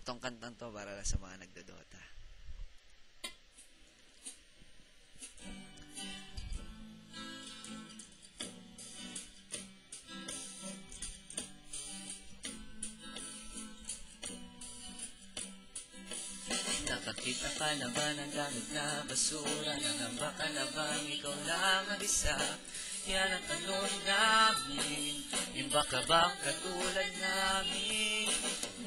Itong kantang to para sa mga nagdodota. Nakakita ka na ba ng gamit na basura? Nangamba ka na bang ikaw lang ang isa? Yan ang tanong namin. Imba ka bang katulad namin?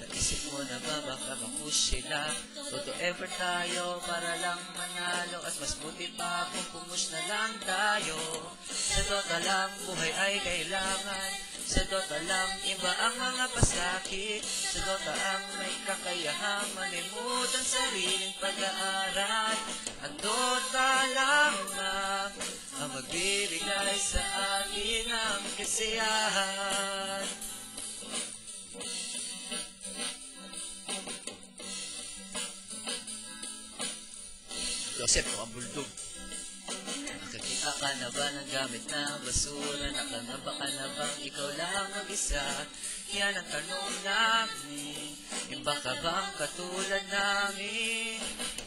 Naisip mo na ba baka mapush sila? Todo ever tayo para lang manalo. At mas buti pa kung pumush na lang tayo. Sa Dota lang buhay ay kailangan. Sa Dota lang iba ang mga pasakit. Sa Dota ang may kakayahang malimutan sariling pag-aaral. Ang Dota lang ang magbibigay sa atin ng kasiyahan. Joseph, ang buldog. Nakakita ka na ba ng gamit na basura? Nakangamba ka na bang ikaw lang mag-isa? Yan ang tanong namin. Imba ka bang katulad namin?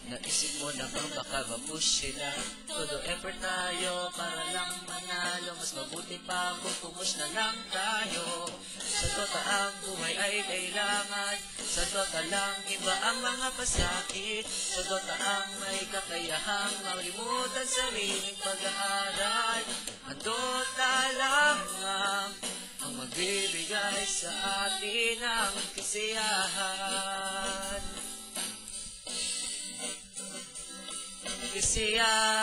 Naisip mo na bang baka mapush sila? Todo effort tayo para lang manalo. Mas mabuti pa kung pumush na lang tayo. Sa Dota ang buhay ay kailangan. Sa Dota lang iba ang mga pasakit. Sa Dota ang may kakayahang malimutan sariling pag-aaral. Ang Dota lang ang magbibigay sa atin ng kasiyahan. Kasiyahan.